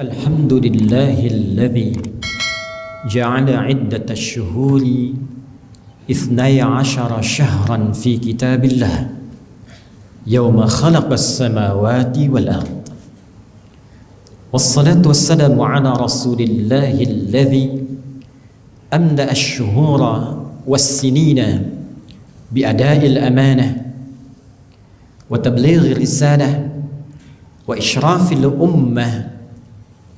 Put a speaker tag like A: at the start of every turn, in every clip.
A: الحمد لله الذي جعل عدة الشهور 12 شهرا في كتاب الله يوم خلق السماوات والأرض والصلاة والسلام على رسول الله الذي أملأ الشهور والسنين بأداء الأمانة وتبليغ الرسالة وإشراف الأمة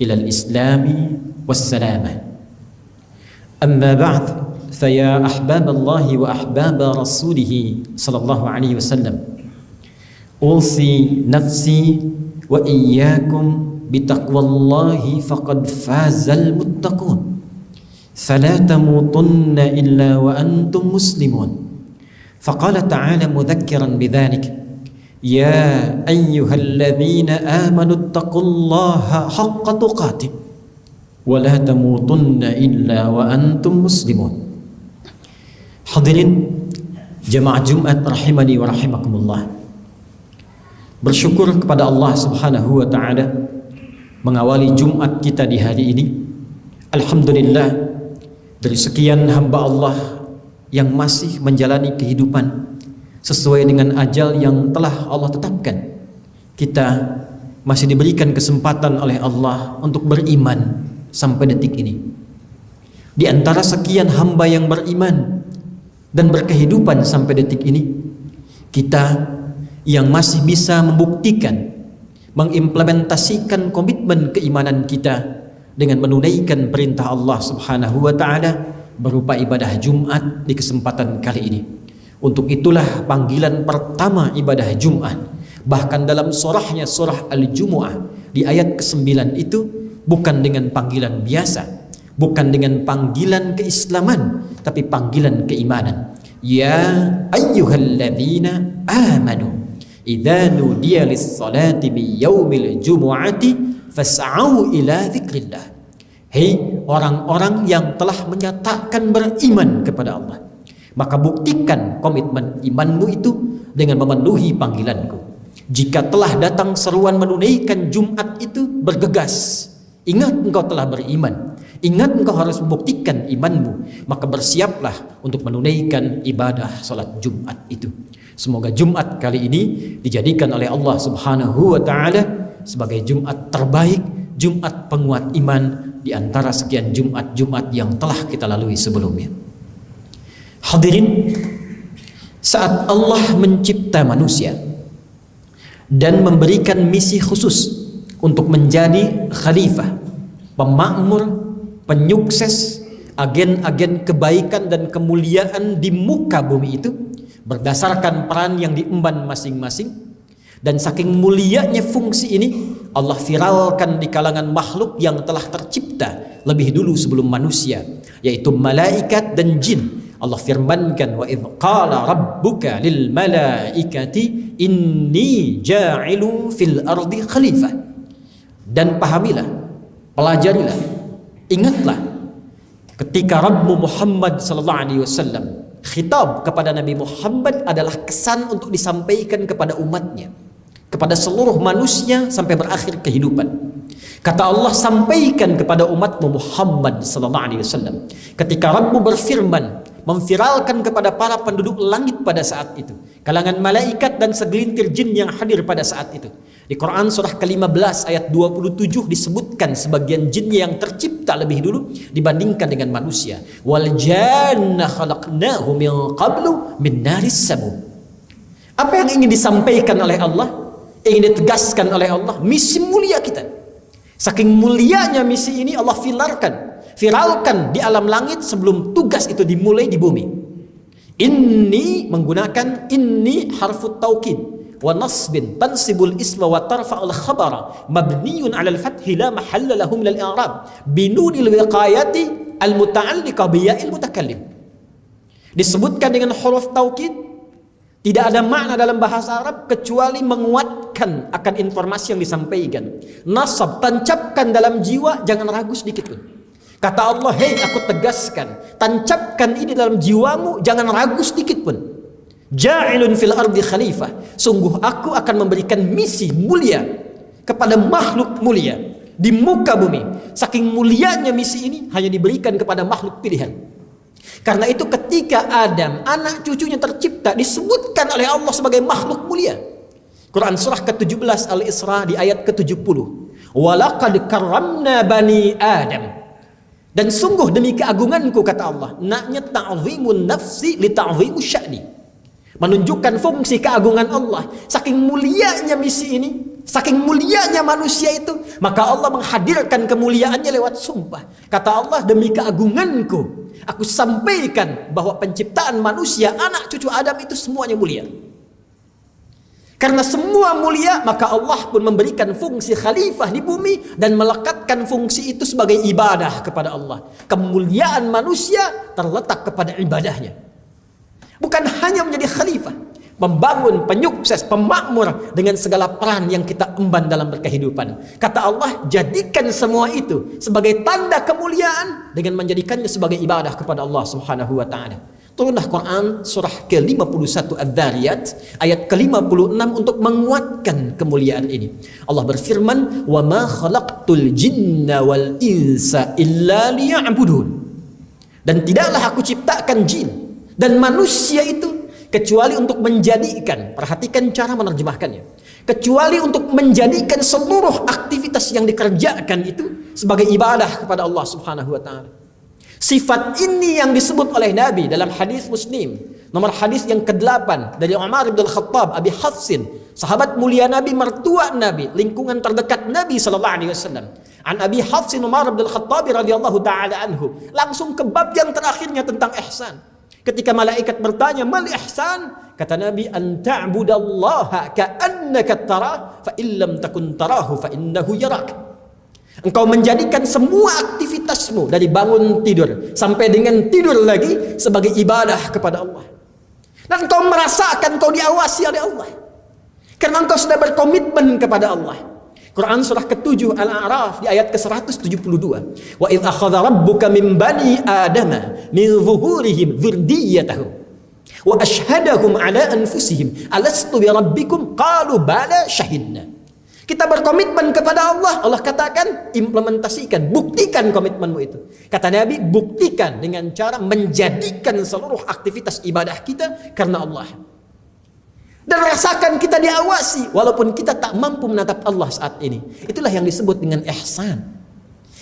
A: إلى الإسلام والسلامة. أما بعد فيا أحباب الله وأحباب رسوله صلى الله عليه وسلم، أوصي نفسي وإياكم بتقوى الله فقد فاز المتقون، فلا تموتن إلا وأنتم مسلمون. فقال تعالى مذكرا بذلك: يا أيها الذين آمنوا اتقوا الله حق تقاته ولا تموتن إلا وأنتم مسلمون. Hadirin jemaah Jumat rahimani wa rahimakumullah, bersyukur kepada Allah Subhanahu wa taala mengawali Jumat kita di hari ini. Alhamdulillah, dari sekian hamba Allah yang masih menjalani kehidupan sesuai dengan ajal yang telah Allah tetapkan, kita masih diberikan kesempatan oleh Allah untuk beriman sampai detik ini. Di antara sekian hamba yang beriman dan berkehidupan sampai detik ini, kita yang masih bisa membuktikan, mengimplementasikan komitmen keimanan kita dengan menunaikan perintah Allah Subhanahu wa taala berupa ibadah Jumat di kesempatan kali ini. Untuk itulah panggilan pertama ibadah Jumat, bahkan dalam surahnya, surah Al-Jumu'ah, di ayat ke-9 itu bukan dengan panggilan biasa, bukan dengan panggilan keislaman, tapi panggilan keimanan. Ya ayyuhalladzina amanu idza nudiya lis-salati min yaumil jumu'ati fas'au ila dzikrillah. Hei orang-orang yang telah menyatakan beriman kepada Allah, maka buktikan komitmen imanmu itu dengan memenuhi panggilanku. Jika telah datang seruan menunaikan Jumat itu, bergegas. Ingat engkau telah beriman, ingat engkau harus membuktikan imanmu, maka bersiaplah untuk menunaikan ibadah salat Jumat itu. Semoga Jumat kali ini dijadikan oleh Allah Subhanahu wa taala sebagai Jumat terbaik, Jumat penguat iman di antara sekian Jumat-Jumat yang telah kita lalui sebelumnya. Hadirin, saat Allah mencipta manusia dan memberikan misi khusus untuk menjadi khalifah, pemakmur, penyukses, agen-agen kebaikan dan kemuliaan di muka bumi itu, berdasarkan peran yang diemban masing-masing, dan saking mulianya fungsi ini, Allah viralkan di kalangan makhluk yang telah tercipta lebih dulu sebelum manusia, yaitu malaikat dan jin. Allah firmankan, wa idh qala rabbuka lil malaikati inni ja'ilun fil ardi khalifah. Dan pahamilah, pelajarilah, ingatlah ketika Rabbmu Muhammad sallallahu alaihi wasallam, khitab kepada Nabi Muhammad adalah kesan untuk disampaikan kepada umatnya, kepada seluruh manusia sampai berakhir kehidupan. Kata Allah, sampaikan kepada umatmu Muhammad sallallahu alaihi wasallam ketika Rabbmu berfirman, memviralkan kepada para penduduk langit pada saat itu, kalangan malaikat dan segelintir jin yang hadir pada saat itu. Di Quran surah ke-15 ayat 27 disebutkan sebagian jin yang tercipta lebih dulu dibandingkan dengan manusia. Wal janna khalaqnahu min qablu min naris samum. Apa yang ingin disampaikan oleh Allah, ingin ditegaskan oleh Allah, misi mulia kita. Saking mulianya misi ini Allah viralkan di alam langit sebelum tugas itu dimulai di bumi. Inni menggunakan inni harfu taukid wa nasbin tansibul isma wa tarfa'ul khabara mabniyun 'alal fathi la mahalla lahu min al-i'rab binunil wiqayati al-muta'alliqa bi ya'il mutakallim. Disebutkan dengan huruf taukid, tidak ada makna dalam bahasa Arab kecuali menguatkan akan informasi yang disampaikan. Nasab, tancapkan dalam jiwa, jangan ragu sedikit pun. Kata Allah, hei aku tegaskan, tancapkan ini dalam jiwamu, jangan ragu sedikit pun. Ja'ilun fil ardi khalifah, sungguh aku akan memberikan misi mulia kepada makhluk mulia di muka bumi. Saking mulianya misi ini hanya diberikan kepada makhluk pilihan. Karena itu ketika Adam, anak cucunya tercipta, disebutkan oleh Allah sebagai makhluk mulia. Quran surah ke-17 Al-Isra di ayat ke-70. Walaqad karramna bani Adam. Dan sungguh demi keagunganku, kata Allah, naknya ta'zimun nafsi li ta'zimu sya'ni. Menunjukkan fungsi keagungan Allah. Saking mulianya misi ini, saking mulianya manusia itu, maka Allah menghadirkan kemuliaannya lewat sumpah. Kata Allah, demi keagunganku, aku sampaikan bahwa penciptaan manusia, anak cucu Adam itu semuanya mulia. Karena semua mulia, maka Allah pun memberikan fungsi khalifah di bumi dan melekatkan fungsi itu sebagai ibadah kepada Allah. Kemuliaan manusia terletak kepada ibadahnya. Bukan hanya menjadi khalifah, membangun, penyukses, pemakmur dengan segala peran yang kita emban dalam berkehidupan. Kata Allah, jadikan semua itu sebagai tanda kemuliaan dengan menjadikannya sebagai ibadah kepada Allah Subhanahu wa taala. Turunlah Quran surah ke-51 Adz-Dzariyat ayat ke-56 untuk menguatkan kemuliaan ini. Allah berfirman, "Wa ma khalaqtul jinna wal insa illa liya'budun." Dan tidaklah aku ciptakan jin dan manusia itu kecuali untuk menjadikan, perhatikan cara menerjemahkannya, kecuali untuk menjadikan seluruh aktivitas yang dikerjakan itu sebagai ibadah kepada Allah Subhanahu wa taala. Sifat ini yang disebut oleh Nabi dalam hadis Muslim, nomor hadis yang ke-8 dari Umar bin Khattab, Abi Hafsin, sahabat mulia Nabi, mertua Nabi, lingkungan terdekat Nabi sallallahu alaihi wasallam. An Abi Hafsin Umar bin Khattab radhiyallahu taala anhu. Langsung ke bab yang terakhirnya tentang ihsan. Ketika malaikat bertanya, "Mal ihsan?" Kata Nabi, "An ta'budallaha ka'annaka tarah, fa illam takun tarahu fa innahu yarak." Engkau menjadikan semua aktivitasmu dari bangun tidur sampai dengan tidur lagi sebagai ibadah kepada Allah. Dan engkau merasakan kau diawasi oleh Allah. Karena engkau sudah berkomitmen kepada Allah. Quran surah ke-7 Al-A'raf di ayat ke-172. Wa idh akhadha rabbuka min bani adama min zuhurihim dzurriyyatahum wa ashhadahum ala anfusihim alastu bi rabbikum qalu bala syahidna. Kita berkomitmen kepada Allah. Allah katakan, implementasikan, buktikan komitmenmu itu. Kata Nabi, buktikan dengan cara menjadikan seluruh aktivitas ibadah kita karena Allah. Dan rasakan kita diawasi walaupun kita tak mampu menatap Allah saat ini. Itulah yang disebut dengan ihsan.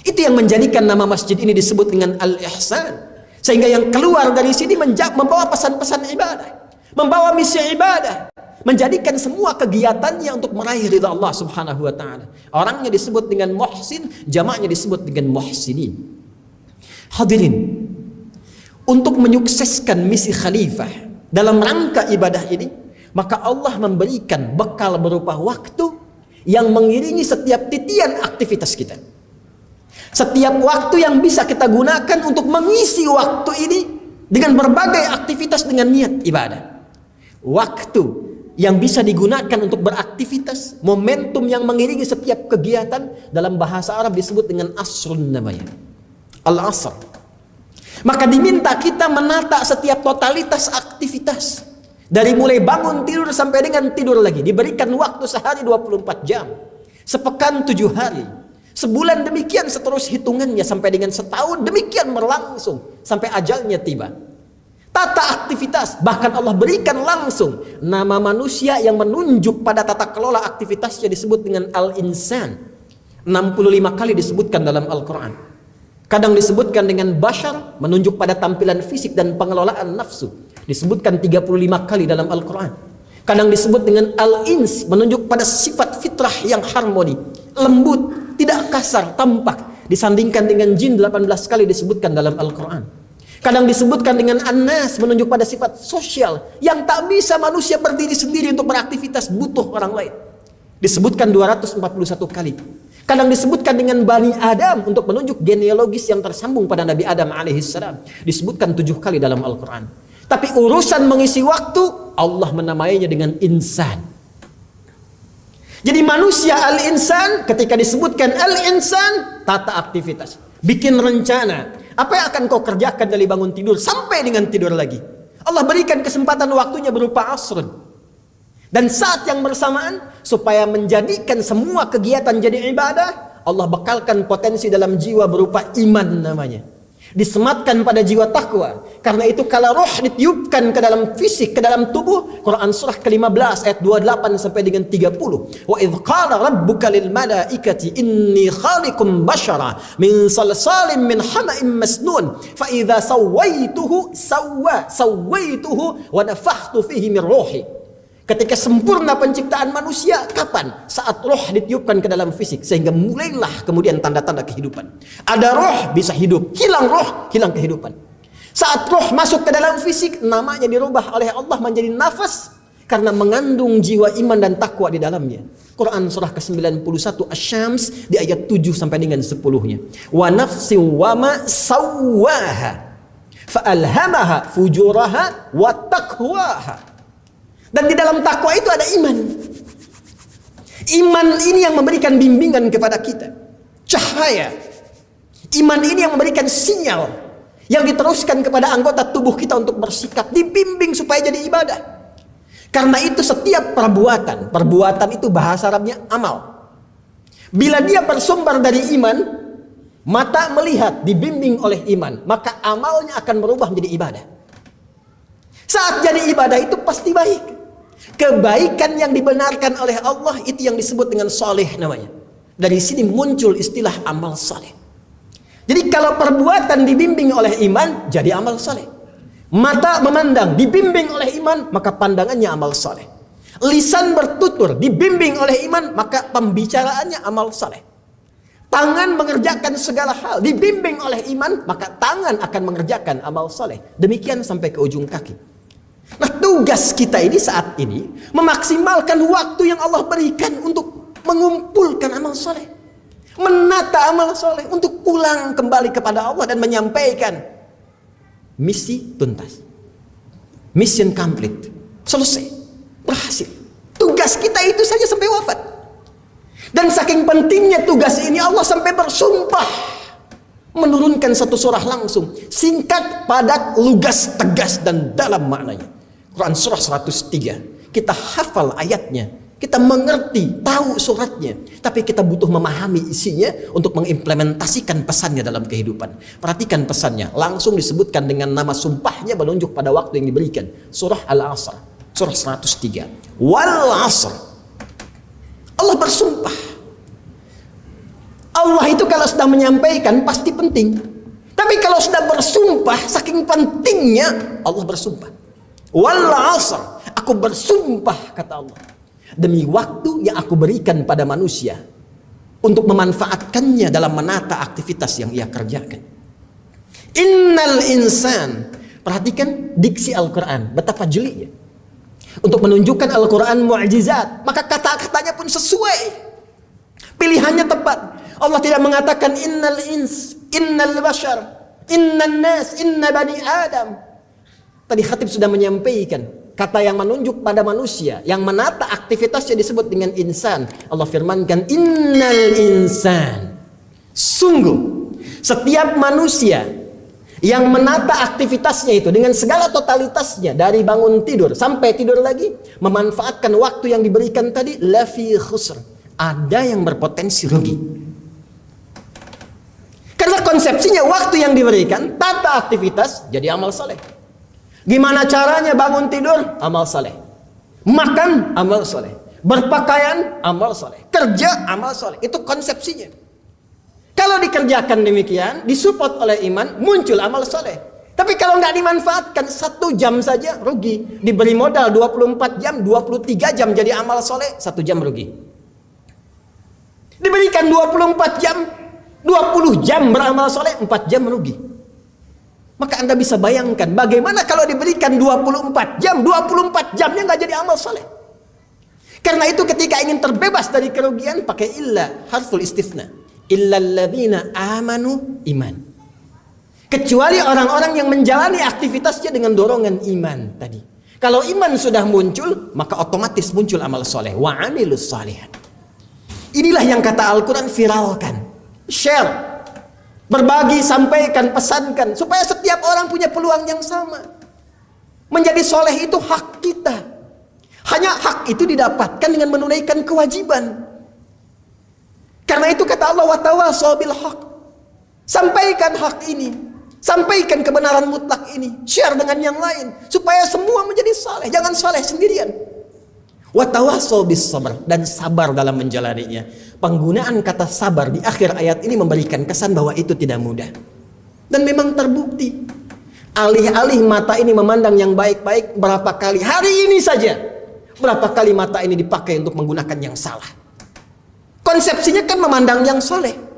A: Itu yang menjadikan nama masjid ini disebut dengan Al-Ihsan. Sehingga yang keluar dari sini membawa pesan-pesan ibadah, membawa misi ibadah, menjadikan semua kegiatannya untuk meraih ridha Allah Subhanahu wa taala. Orangnya disebut dengan muhsin, jamaknya disebut dengan muhsinin. Hadirin, untuk menyukseskan misi khalifah dalam rangka ibadah ini, maka Allah memberikan bekal berupa waktu yang mengiringi setiap titian aktivitas kita. Setiap waktu yang bisa kita gunakan untuk mengisi waktu ini dengan berbagai aktivitas dengan niat ibadah. Waktu yang bisa digunakan untuk beraktivitas, momentum yang mengiringi setiap kegiatan, dalam bahasa Arab disebut dengan asrun namanya. Al-asr. Maka diminta kita menata setiap totalitas aktivitas. Dari mulai bangun tidur sampai dengan tidur lagi. Diberikan waktu sehari 24 jam. Sepekan 7 hari. Sebulan demikian seterus hitungannya sampai dengan setahun. Demikian berlangsung sampai ajalnya tiba. Tata aktivitas, bahkan Allah berikan langsung nama manusia yang menunjuk pada tata kelola aktivitasnya disebut dengan Al-Insan. 65 kali disebutkan dalam Al-Quran. Kadang disebutkan dengan bashar, menunjuk pada tampilan fisik dan pengelolaan nafsu. Disebutkan 35 kali dalam Al-Quran. Kadang disebut dengan Al-Ins, menunjuk pada sifat fitrah yang harmoni, lembut, tidak kasar, tampak. Disandingkan dengan jin 18 kali disebutkan dalam Al-Quran. Kadang disebutkan dengan An-Nas, menunjuk pada sifat sosial yang tak bisa manusia berdiri sendiri untuk beraktivitas, butuh orang lain. Disebutkan 241 kali. Kadang disebutkan dengan Bani Adam untuk menunjuk genealogis yang tersambung pada Nabi Adam alaihissalam. Disebutkan 7 kali dalam Al-Quran. Tapi urusan mengisi waktu, Allah menamainya dengan insan. Jadi manusia Al-Insan, ketika disebutkan Al-Insan, tata aktivitas, bikin rencana. Apa yang akan kau kerjakan dari bangun tidur sampai dengan tidur lagi? Allah berikan kesempatan waktunya berupa asrun. Dan saat yang bersamaan, supaya menjadikan semua kegiatan jadi ibadah,
B: Allah bekalkan potensi dalam jiwa berupa iman namanya. Disematkan pada jiwa takwa. Karena itu kalau roh ditiupkan ke dalam fisik, ke dalam tubuh, Quran surah ke-15 ayat 28 sampai dengan 30. Wa idh qala rabbuka lil malaikati inni khaliqum bashara min salsalin min hama'in masnun fa idza sawaituhu wa nafakhtu fihi min ruhi. Ketika sempurna penciptaan manusia, kapan? Saat roh ditiupkan ke dalam fisik. Sehingga mulailah kemudian tanda-tanda kehidupan. Ada roh, bisa hidup. Hilang roh, hilang kehidupan. Saat roh masuk ke dalam fisik, namanya dirubah oleh Allah menjadi nafas. Karena mengandung jiwa iman dan takwa di dalamnya. Quran surah ke-91 Asy-Syams di ayat 7 sampai dengan 10-nya. Wa nafsin wa ma sawwaha fa'alhamaha fujuraha wa taqwaha. Dan di dalam takwa itu ada iman. Iman ini yang memberikan bimbingan kepada kita. Cahaya. Iman ini yang memberikan sinyal. Yang diteruskan kepada anggota tubuh kita untuk bersikap. Dibimbing supaya jadi ibadah. Karena itu setiap perbuatan. Perbuatan itu bahasa Arabnya amal. Bila dia bersumber dari iman. Mata melihat dibimbing oleh iman. Maka amalnya akan berubah menjadi ibadah. Saat jadi ibadah itu pasti baik. Kebaikan yang dibenarkan oleh Allah itu yang disebut dengan soleh namanya. Dari sini muncul istilah amal soleh. Jadi kalau perbuatan dibimbing oleh iman, jadi amal soleh. Mata memandang, dibimbing oleh iman, maka pandangannya amal soleh. Lisan bertutur, dibimbing oleh iman, maka pembicaraannya amal soleh. Tangan mengerjakan segala hal, dibimbing oleh iman, maka tangan akan mengerjakan amal soleh. Demikian sampai ke ujung kaki. Nah, tugas kita ini saat ini memaksimalkan waktu yang Allah berikan untuk mengumpulkan amal soleh, menata amal soleh, untuk pulang kembali kepada Allah dan menyampaikan misi tuntas, mission complete, selesai, berhasil. Tugas kita itu saja sampai wafat. Dan saking pentingnya tugas ini, Allah sampai bersumpah menurunkan satu surah langsung, singkat, padat, lugas, tegas, dan dalam maknanya. Quran surah 103. Kita hafal ayatnya, kita mengerti, tahu suratnya, tapi kita butuh memahami isinya untuk mengimplementasikan pesannya dalam kehidupan. Perhatikan pesannya, langsung disebutkan dengan nama sumpahnya menunjuk pada waktu yang diberikan. Surah Al-Asr, surah 103. Wal Asr. Allah bersumpah. Allah itu kalau sudah menyampaikan pasti penting. Tapi kalau sudah bersumpah, saking pentingnya Allah bersumpah. Wal asr, aku bersumpah kata Allah, demi waktu yang aku berikan pada manusia untuk memanfaatkannya dalam menata aktivitas yang ia kerjakan. Innal insan, perhatikan diksi Al-Quran, betapa jelinya. Untuk menunjukkan Al-Quran mu'jizat, maka kata-katanya pun sesuai, pilihannya tepat. Allah tidak mengatakan innal ins, innal bashar, innan nas, inna bani adam. Tadi khatib sudah menyampaikan kata yang menunjuk pada manusia, yang menata aktivitasnya disebut dengan insan. Allah firmankan innal insan. Sungguh setiap manusia yang menata aktivitasnya itu dengan segala totalitasnya, dari bangun tidur sampai tidur lagi, memanfaatkan waktu yang diberikan tadi, lafi khusr, ada yang berpotensi rugi. Karena konsepsinya waktu yang diberikan, tata aktivitas jadi amal saleh. Gimana caranya bangun tidur? Amal saleh. Makan? Amal saleh. Berpakaian? Amal saleh. Kerja? Amal saleh. Itu konsepsinya. Kalau dikerjakan demikian, disupport oleh iman, muncul amal saleh. Tapi kalau nggak dimanfaatkan 1 jam saja, rugi. Diberi modal 24 jam, 23 jam jadi amal saleh, 1 jam rugi. Diberikan 24 jam, 20 jam beramal saleh, 4 jam rugi. Maka Anda bisa bayangkan bagaimana kalau diberikan 24 jam, 24 jamnya nggak jadi amal saleh. Karena itu ketika ingin terbebas dari kerugian, pakai illa, harful istifna. Illalladzina amanu iman. Kecuali orang-orang yang menjalani aktivitasnya dengan dorongan iman tadi. Kalau iman sudah muncul, maka otomatis muncul amal soleh. Wa amilus salihat. Inilah yang kata Al-Quran, viralkan, share, berbagi, sampaikan, pesankan, supaya setiap orang punya peluang yang sama. Menjadi soleh itu hak kita. Hanya hak itu didapatkan dengan menunaikan kewajiban. Karena itu kata Allah, watawasau bil haq. Sampaikan hak ini, sampaikan kebenaran mutlak ini, share dengan yang lain supaya semua menjadi saleh. Jangan saleh sendirian. Watawasau bis sabr, dan sabar dalam menjalaninya. Penggunaan kata sabar di akhir ayat ini memberikan kesan bahwa itu tidak mudah. Dan memang terbukti. Alih-alih mata ini memandang yang baik-baik, berapa kali hari ini saja, berapa kali mata ini dipakai untuk menggunakan yang salah. Konsepsinya kan memandang yang soleh.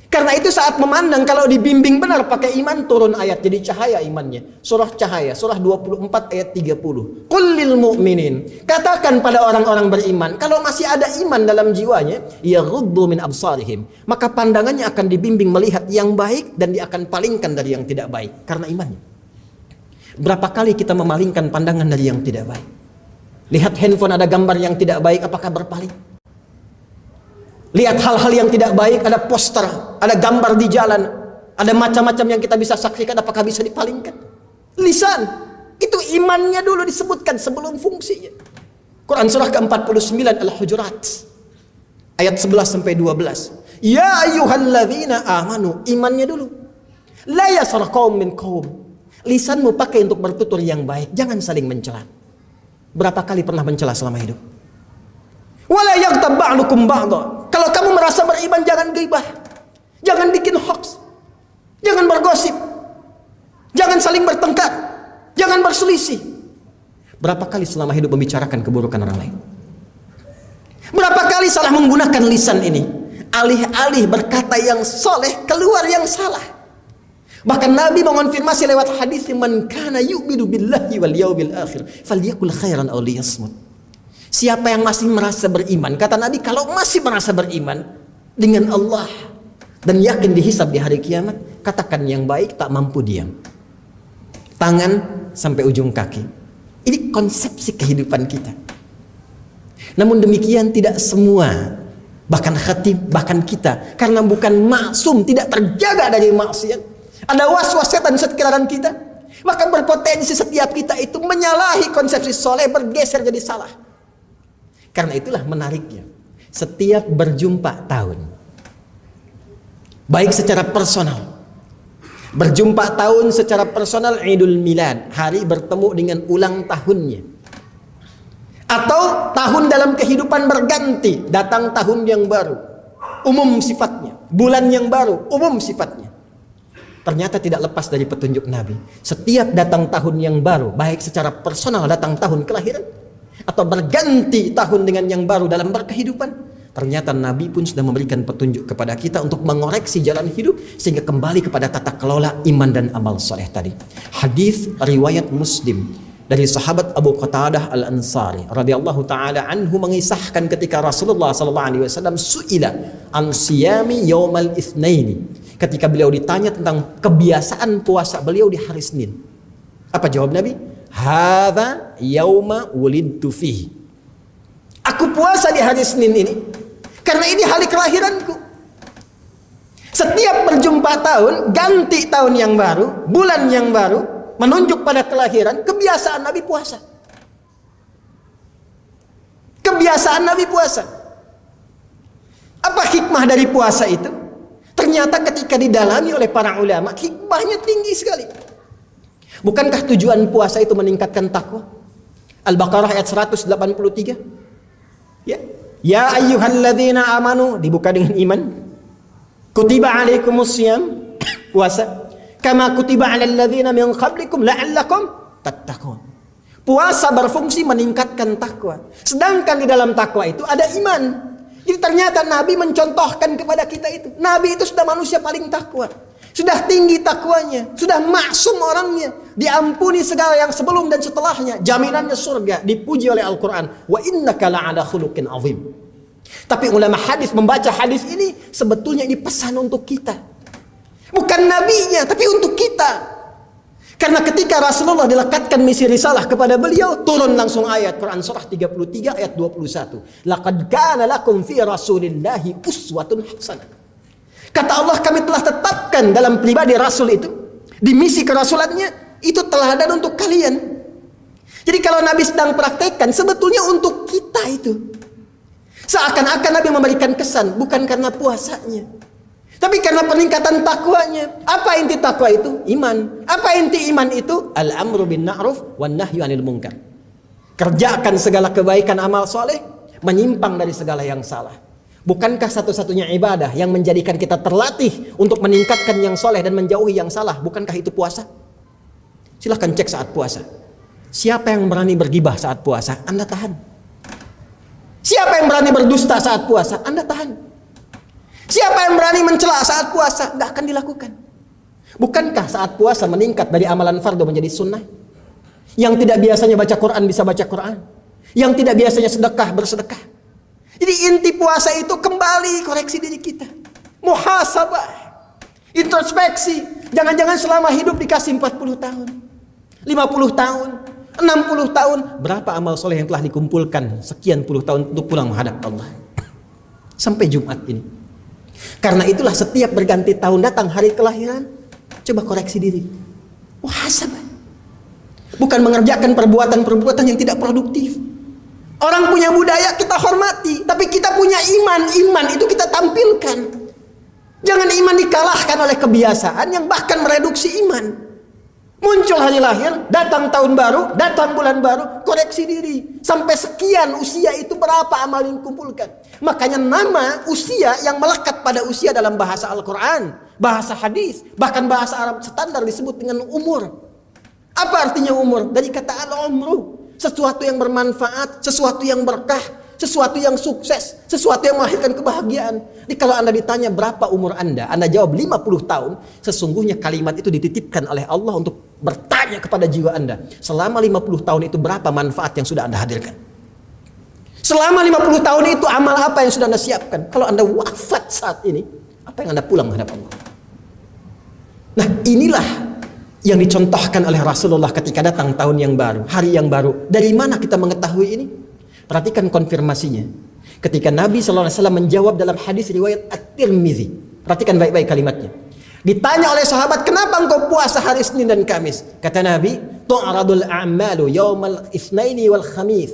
B: Karena itu saat memandang, kalau dibimbing benar pakai iman, turun ayat jadi cahaya imannya. Surah Cahaya, surah 24 ayat 30. Qul lil mu'minin, katakan pada orang-orang beriman, kalau masih ada iman dalam jiwanya, yaghuddu min absarihim, maka pandangannya akan dibimbing melihat yang baik dan dia akan palingkan dari yang tidak baik karena imannya. Berapa kali kita memalingkan pandangan dari yang tidak baik? Lihat handphone ada gambar yang tidak baik, apakah berpaling? Lihat hal-hal yang tidak baik, ada poster, ada gambar di jalan, ada macam-macam yang kita bisa saksikan, apakah bisa dipalingkan? Lisan, itu imannya dulu disebutkan sebelum fungsinya. Quran surah ke-49 Al-Hujurat ayat 11 sampai 12. Ya ayyuhalladzina amanu, imannya dulu. La yasar qaum min qaum. Lisanmu pakai untuk bertutur yang baik, jangan saling mencela. Berapa kali pernah mencela selama hidup? Wala yaghtab ba'dukum ba'dha. Kalau kamu merasa beriman, jangan gibah, jangan bikin hoax, jangan bergosip, jangan saling bertengkar, jangan berselisih. Berapa kali selama hidup membicarakan keburukan orang lain? Berapa kali salah menggunakan lisan ini? Alih-alih berkata yang soleh, keluar yang salah. Bahkan Nabi mengonfirmasi lewat hadis, man kana yu'minu billahi wal yawmil akhir falyakul khairan aw liyasmut. Siapa yang masih merasa beriman, kata Nabi, kalau masih merasa beriman dengan Allah dan yakin dihisab di hari kiamat, katakan yang baik, tak mampu diam. Tangan sampai ujung kaki. Ini konsepsi kehidupan kita. Namun demikian tidak semua, bahkan khatib, bahkan kita, karena bukan maksum, tidak terjaga dari maksiat. Ada was-was setan sekitaran kita, maka berpotensi setiap kita itu menyalahi konsepsi soleh, bergeser jadi salah. Karena itulah menariknya, setiap berjumpa tahun, baik secara personal, berjumpa tahun secara personal, Idul Milad, hari bertemu dengan ulang tahunnya, atau tahun dalam kehidupan berganti, datang tahun yang baru, umum sifatnya, bulan yang baru, umum sifatnya. Ternyata tidak lepas dari petunjuk Nabi. Setiap datang tahun yang baru, baik secara personal, datang tahun kelahiran, atau berganti tahun dengan yang baru dalam berkehidupan, ternyata Nabi pun sudah memberikan petunjuk kepada kita untuk mengoreksi jalan hidup sehingga kembali kepada tata kelola iman dan amal soleh tadi. Hadis riwayat Muslim dari sahabat Abu Qatadah Al-Ansari radhiyallahu taala anhu mengisahkan ketika Rasulullah sallallahu alaihi wasallam suila an siyami yaumal itsnaini, ketika beliau ditanya tentang kebiasaan puasa beliau di hari Senin. Apa jawab Nabi? Hadza yauma wulidtu fihi. Aku puasa di hari Senin ini karena ini hari kelahiranku. Setiap berjumpa tahun, ganti tahun yang baru, bulan yang baru, menunjuk pada kelahiran, kebiasaan Nabi puasa. Kebiasaan Nabi puasa. Apa hikmah dari puasa itu? Ternyata ketika didalami oleh para ulama, hikmahnya tinggi sekali. Bukankah tujuan puasa itu meningkatkan takwa? Al-Baqarah ayat 183. Ya ayyuhalladzina amanu, dibuka dengan iman. Kutiba alaikumusiyam, puasa. Kama kutiba alal ladzina min qablikum la'allakum tattaqun. Puasa berfungsi meningkatkan takwa. Sedangkan di dalam takwa itu ada iman. Jadi ternyata Nabi mencontohkan kepada kita itu. Nabi itu sudah manusia paling takwa. Sudah tinggi takwanya, sudah maksum orangnya, diampuni segala yang sebelum dan setelahnya, jaminannya surga, dipuji oleh Al-Quran. Wa innaka la'ala khuluqin azim. Tapi ulama hadis membaca hadis ini, sebetulnya ini pesan untuk kita. Bukan nabinya, tapi untuk kita. Karena ketika Rasulullah dilekatkan misi risalah kepada beliau, turun langsung ayat Quran surah 33 ayat 21. Laqad kana lakum fi rasulillahi uswatun hasanah. Kata Allah, kami telah tetapkan dalam pribadi Rasul itu, di misi kerasulannya, itu teladan untuk kalian. Jadi kalau Nabi sedang praktekkan, sebetulnya untuk kita itu. Seakan-akan Nabi memberikan kesan bukan karena puasanya, tapi karena peningkatan takwanya. Apa inti takwa itu? Iman. Apa inti iman itu? Al-amru bin ma'ruf wan nahyu 'anil munkar. Kerjakan segala kebaikan amal soleh, menyimpang dari segala yang salah. Bukankah satu-satunya ibadah yang menjadikan kita terlatih untuk meningkatkan yang soleh dan menjauhi yang salah? Bukankah itu puasa? Silahkan cek saat puasa. Siapa yang berani bergibah saat puasa? Anda tahan. Siapa yang berani berdusta saat puasa? Anda tahan. Siapa yang berani mencela saat puasa? Nggak akan dilakukan. Bukankah saat puasa meningkat dari amalan fardu menjadi sunnah? Yang tidak biasanya baca Quran bisa baca Quran. Yang tidak biasanya sedekah bersedekah. Jadi inti puasa itu kembali koreksi diri kita. Muhasabah. Introspeksi. Jangan-jangan selama hidup dikasih 40 tahun. 50 tahun. 60 tahun. Berapa amal soleh yang telah dikumpulkan sekian puluh tahun untuk pulang menghadap Allah. Sampai Jumat ini. Karena itulah setiap berganti tahun datang hari kelahiran, coba koreksi diri. Muhasabah. Bukan mengerjakan perbuatan-perbuatan yang tidak produktif. Orang punya budaya kita hormati, tapi kita punya iman. Iman itu kita tampilkan. Jangan iman dikalahkan oleh kebiasaan yang bahkan mereduksi iman. Muncul hari lahir, datang tahun baru, datang bulan baru, koreksi diri. Sampai sekian usia itu berapa amal yang dikumpulkan. Makanya nama usia yang melekat pada usia dalam bahasa Al-Quran, bahasa hadis, bahkan bahasa Arab standar disebut dengan umur. Apa artinya umur? Dari kata al-umru. Sesuatu yang bermanfaat, sesuatu yang berkah, sesuatu yang sukses, sesuatu yang melahirkan kebahagiaan. Jadi kalau Anda ditanya berapa umur Anda jawab 50 tahun, sesungguhnya kalimat itu dititipkan oleh Allah untuk bertanya kepada jiwa Anda. Selama 50 tahun itu berapa manfaat yang sudah Anda hadirkan? Selama 50 tahun itu amal apa yang sudah Anda siapkan? Kalau Anda wafat saat ini, apa yang Anda pulang menghadap Allah? Nah, inilah yang dicontohkan oleh Rasulullah ketika datang tahun yang baru, hari yang baru. Dari mana kita mengetahui ini? Perhatikan konfirmasinya. Ketika Nabi SAW menjawab dalam hadis riwayat At-Tirmizi. Perhatikan baik-baik kalimatnya. Ditanya oleh sahabat, kenapa engkau puasa hari Senin dan Kamis? Kata Nabi, tu'radul a'malu yawmal itsnaini wal khamis.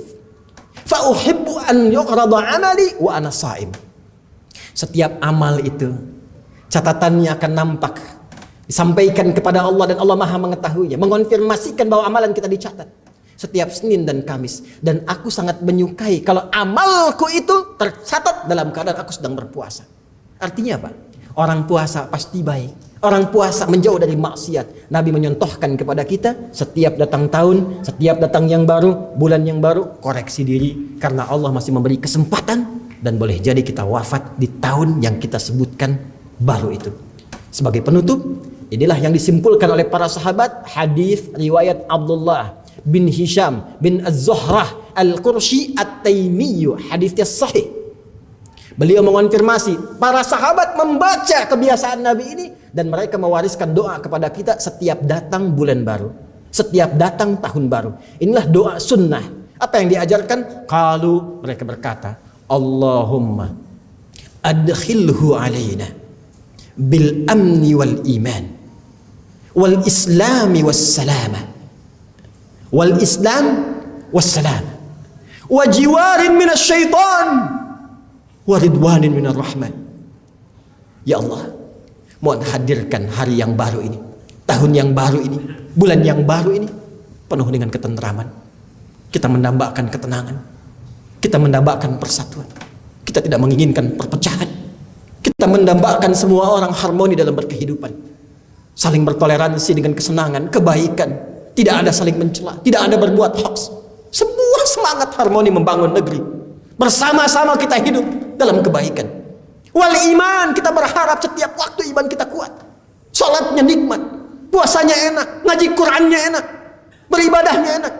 B: Fa uhibbu an yu'rada 'amali wa ana sha'im. Setiap amal itu catatannya akan nampak, disampaikan kepada Allah dan Allah Maha mengetahuinya, mengonfirmasikan bahwa amalan kita dicatat setiap Senin dan Kamis. Dan aku sangat menyukai kalau amalku itu tercatat dalam keadaan aku sedang berpuasa. Artinya apa? Orang puasa pasti baik. Orang puasa menjauh dari maksiat. Nabi menyontohkan kepada kita, setiap datang tahun, setiap datang yang baru, bulan yang baru, koreksi diri. Karena Allah masih memberi kesempatan dan boleh jadi kita wafat di tahun yang kita sebutkan baru itu. Sebagai penutup, inilah yang disimpulkan oleh para sahabat hadis riwayat Abdullah bin Hisham bin Az-Zuhrah Al-Qurshi At-Taimiyyu. Hadisnya sahih. Beliau mengonfirmasi, para sahabat membaca kebiasaan Nabi ini dan mereka mewariskan doa kepada kita setiap datang bulan baru, setiap datang tahun baru. Inilah doa sunnah. Apa yang diajarkan? Qalu, mereka berkata, Allahumma adkhilhu alaina bil amni wal iman wal islami was salama wal islam was salam wa jiwarin minas syaitan wa ridwanin minar rahman. Ya Allah, mohon hadirkan hari yang baru ini, tahun yang baru ini, bulan yang baru ini penuh dengan ketentraman. Kita mendambakan ketenangan, kita mendambakan persatuan, kita tidak menginginkan perpecahan. Kita mendambakan semua orang harmoni dalam berkehidupan, saling bertoleransi dengan kesenangan, kebaikan, tidak ada saling mencela, tidak ada berbuat hoax. Semua semangat harmoni membangun negeri. Bersama-sama kita hidup dalam kebaikan. Wal iman, kita berharap setiap waktu iman kita kuat. Salatnya nikmat, puasanya enak, ngaji Qur'annya enak, beribadahnya enak.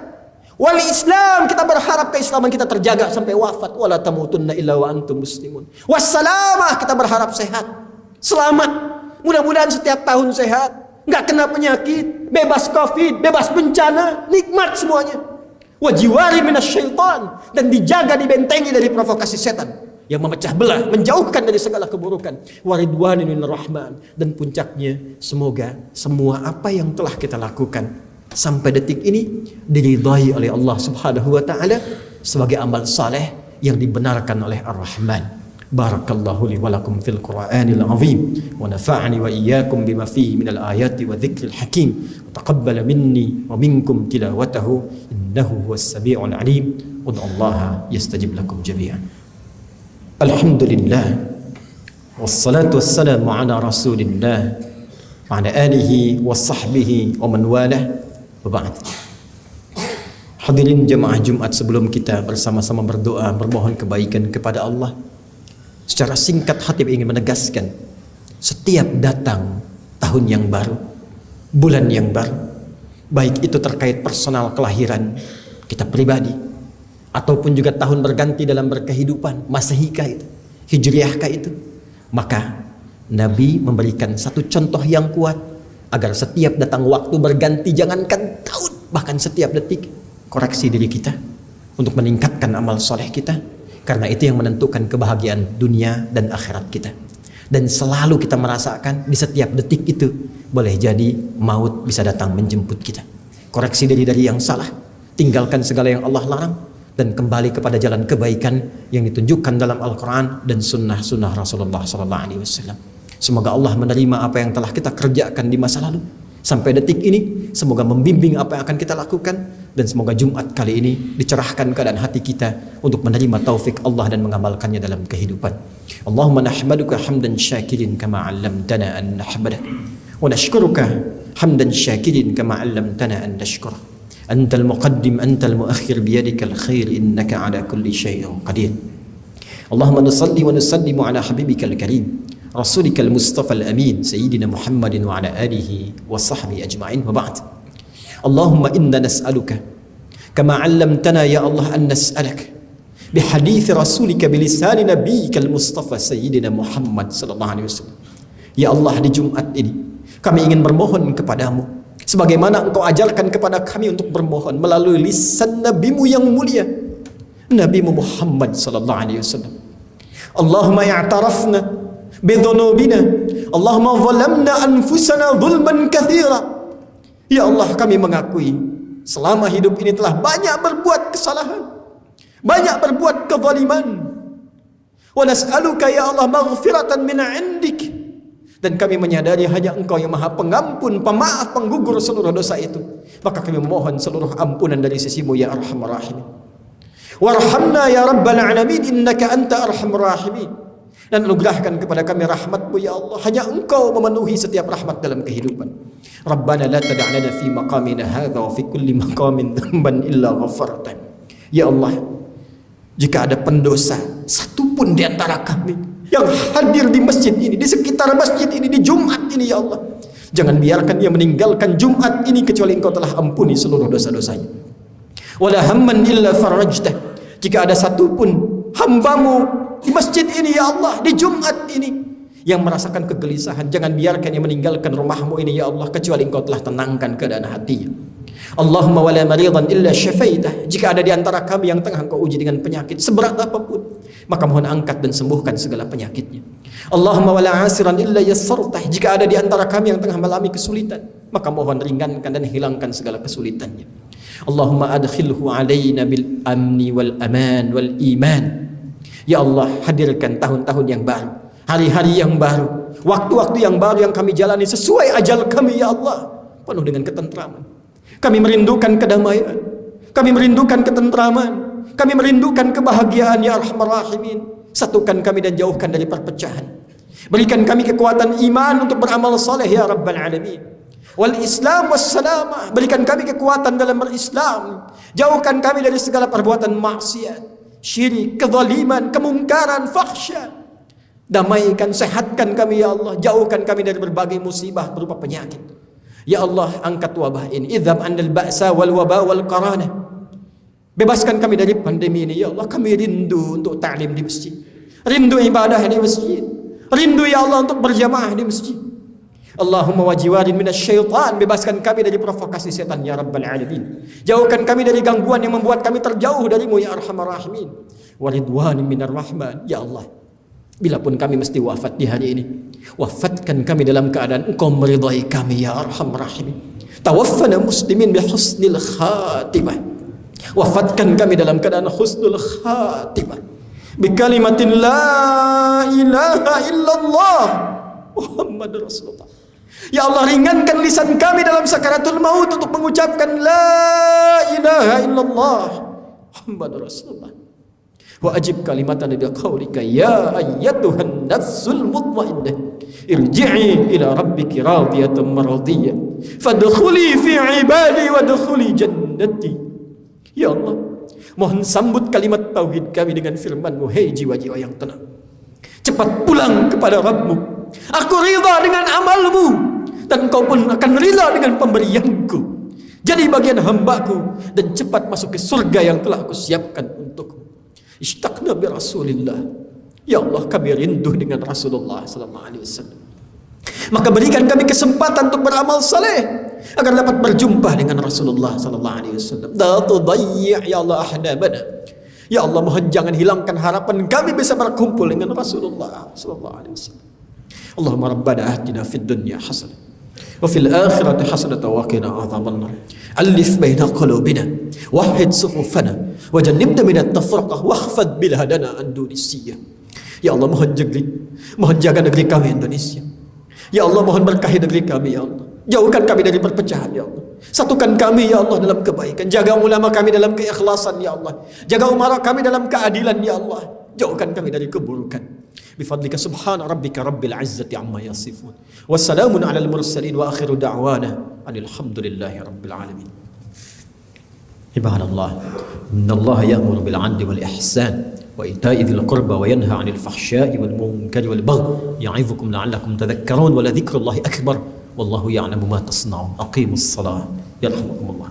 B: Wal Islam, kita berharap keislaman kita terjaga sampai wafat. Wala tamutunna illa wa antum muslimun. Wassalamah, kita berharap sehat, selamat. Mudah-mudahan setiap tahun sehat, nggak kena penyakit, bebas covid, bebas bencana, nikmat semuanya. Wajiwari minasyaitan, dan dijaga, dibentengi dari provokasi setan yang memecah belah, menjauhkan dari segala keburukan. Waridwanin minir rahman, dan puncaknya semoga semua apa yang telah kita lakukan sampai detik ini diridhai oleh Allah Subhanahu wa taala sebagai amal saleh
A: yang dibenarkan oleh Ar-Rahman. Barakallahu li wa lakum fil Qur'anil azim wa nafa'ani wa iyyakum bima fihi minal ayati wa dzikril hakim wa taqabbala minni wa minkum tilawatahu innahu huwas samiul alim. Ud'ullaha yastajib lakum jami'an. Alhamdulillah wassalatu wassalamu ala Rasulillah wa ala alihi wa sahbihi wa man walah wa ba'd. Hadirin jemaah Jumat, sebelum kita bersama-sama berdoa bermohon kebaikan kepada Allah, secara singkat Khatib ingin menegaskan, setiap datang tahun yang baru, bulan yang baru, baik itu terkait personal kelahiran kita pribadi, ataupun juga tahun berganti dalam berkehidupan, Masehikah itu, Hijriahkah itu, maka Nabi memberikan satu contoh yang kuat agar setiap datang waktu berganti, jangankan tahun, bahkan setiap detik, koreksi diri kita untuk meningkatkan amal soleh kita. Karena itu yang menentukan kebahagiaan dunia dan akhirat kita. Dan selalu kita merasakan di setiap detik itu boleh jadi maut bisa datang menjemput kita. Koreksi diri dari yang salah, tinggalkan segala yang Allah larang, dan kembali kepada jalan kebaikan yang ditunjukkan dalam Al-Quran dan sunnah-sunnah Rasulullah SAW. Semoga Allah menerima apa yang telah kita kerjakan di masa lalu sampai detik ini. Semoga membimbing apa yang akan kita lakukan, dan semoga Jumat kali ini dicerahkan keadaan hati kita untuk menerima taufik Allah dan mengamalkannya dalam kehidupan. Allahumma nahmaduka hamdan syakirin kama 'allamtana an nahmadak wa nashkuruka hamdan syakirin kama 'allamtana an nashkur. Antal muqaddim antal muakhir biyadikal khair innaka 'ala kulli syai'in qadir. Allahumma nusalli wa nusallimu 'ala habibikal karim rasulika al-mustafa al-amin sayyidina Muhammadin wa 'ala alihi wa sahbihi ajma'in wa ba'd. Allahumma inna nas'aluka kama 'allamtana ya Allah an nas'alak bihadits rasulika bilisani nabiyyikal mustafa sayyidina Muhammad sallallahu alaihi wasallam. Ya Allah, di Jumat ini kami ingin bermohon kepadamu sebagaimana engkau ajarkan kepada kami untuk bermohon melalui lisan nabimu yang mulia, Nabi Muhammad sallallahu alaihi wasallam. Allahumma i'tarafna bidhunubina, Allahumma zalamna anfusana zulman katsira. Ya Allah, kami mengakui selama hidup ini telah banyak berbuat kesalahan, banyak berbuat kezaliman. Wa nas'aluka ya Allah maghfiratan min 'indik, dan kami menyadari hanya Engkau yang Maha Pengampun, Pemaaf, Penggugur seluruh dosa itu. Maka kami memohon seluruh ampunan dari sisimu ya Arhamar Rahimin. Warhamna ya Rabbal Alamin innaka anta Arhamar Rahimin. Dan anugerahkan kepada kami rahmat-Mu ya Allah. Hanya Engkau memenuhi setiap rahmat dalam kehidupan. Rabbana la tada' lana fi maqamina hadza wa fi kulli maqamin dhanban illa ghafartan. Ya Allah, jika ada pendosa satu pun di antara kami yang hadir di masjid ini, di sekitar masjid ini, di Jumat ini ya Allah, jangan biarkan dia meninggalkan Jumat ini kecuali Engkau telah ampuni seluruh dosa-dosanya. Wala hamman illa farajtah. Jika ada satu pun hamba-Mu di masjid ini ya Allah, di Jumat ini, yang merasakan kegelisahan, jangan biarkan dia meninggalkan rumah-Mu ini ya Allah kecuali Engkau telah tenangkan keadaan hatinya. Allahumma wala maridan illa syafaitah. Jika ada di antara kami yang tengah Engkau uji dengan penyakit seberat apapun, maka mohon angkat dan sembuhkan segala penyakitnya. Allahumma wala asiran illa yassartah. Jika ada di antara kami yang tengah mengalami kesulitan, maka mohon ringankan dan hilangkan segala kesulitannya. Allahumma adkhilhu alaina bil amni wal aman wal iman. Ya Allah, hadirkan tahun-tahun yang baru, hari-hari yang baru, waktu-waktu yang baru yang kami jalani sesuai ajal kami ya Allah, penuh dengan ketentraman. Kami merindukan kedamaian, kami merindukan ketentraman, kami merindukan kebahagiaan ya Arhamar Rahimin. Satukan kami dan jauhkan dari perpecahan. Berikan kami kekuatan iman untuk beramal saleh ya Rabbal Alamin. Wal Islam was salamah. Berikan kami kekuatan dalam berislam. Jauhkan kami dari segala perbuatan maksiat, syirik, kezaliman, kemungkaran, fahsya. Damaikan, sehatkan kami ya Allah. Jauhkan kami dari berbagai musibah berupa penyakit. Ya Allah, angkat wabah ini. Idham andal ba'sa wal waba wal qarana. Bebaskan kami dari pandemi ini ya Allah. Kami rindu untuk ta'lim di masjid, rindu ibadah di masjid, rindu ya Allah untuk berjamaah di masjid. Allahumma wajiwarin minasyaitan. Bebaskan kami dari provokasi setan ya Rabbal Alamin. Jauhkan kami dari gangguan yang membuat kami terjauh darimu ya Arhamar Rahimin. Waridwanin minar rahman. Ya Allah, bila pun kami mesti wafat di hari ini, wafatkan kami dalam keadaan Engkau meridai kami ya Arhamar Rahimin. Tawaffana muslimin bihusnil khatimah. Wafatkan kami dalam keadaan husnul khatimah.
B: Bikalimatin la ilaha illallah Muhammad Rasulullah. Ya Allah, ringankan lisan kami dalam sakaratul maut untuk mengucapkan la ilaha illallah Muhammad Rasulullah. Wa ajib kalimatan bi qaulika ya ayyatuhan nafsul mutmainnah irji'i ila rabbiki radiyatan maradiyah fadkhuli fi ibadi wadkhuli jannati. Ya Allah, mohon sambut kalimat tauhid kami dengan firman-Mu, hei jiwa-jiwa yang tenang, cepat pulang kepada Rabb-Mu. Aku ridha dengan amal-Mu dan Kau pun akan ridha dengan pemberianku. Jadi bagian hamba-Ku dan cepat masuk ke surga yang telah Aku siapkan untukku. Ishtaqna bi Rasulillah. Ya Allah, kami rindu dengan Rasulullah sallallahu alaihi wasallam. Maka berikan kami kesempatan untuk beramal saleh agar dapat berjumpa dengan Rasulullah sallallahu alaihi wasallam. La tudayyi' ya Allah ahdabana. Ya Allah, mohon jangan hilangkan harapan kami bisa berkumpul dengan Rasulullah sallallahu alaihi wasallam. Allahumma rabbana atina fid dunya hasanah wa fil akhirati hasanah wa qina adzabannar. Alif baina qulubina wahhid sufufana wajannibna minat tafraqah wahfad biladana an dunisiyah. Ya Allah, mohon jaga negeri kami Indonesia. Ya Allah, mohon berkahi negeri kami ya Allah. Jauhkan kami dari perpecahan ya Allah. Satukan kami ya Allah dalam kebaikan. Jaga ulama kami dalam keikhlasan ya Allah. Jaga umara kami dalam keadilan ya Allah. Jauhkan kami dari keburukan. Bifadlika subhana rabbika rabbil izzati amma yasifun. Wassalamun alal mursalin wa akhiru da'wana alhamdulillahi rabbil alamin. Ibadallah, innallaha ya'muru bil 'adli wal ihsan wa ita'i dzil qurba wa yanha 'anil fahsya'i wal munkari wal baghi ya'izukum la'allakum tadhakkarun wa la dzikrullahi akbar wallahu ya'lamu ma tasna'un. Aqimus shalah yarhamukumullah.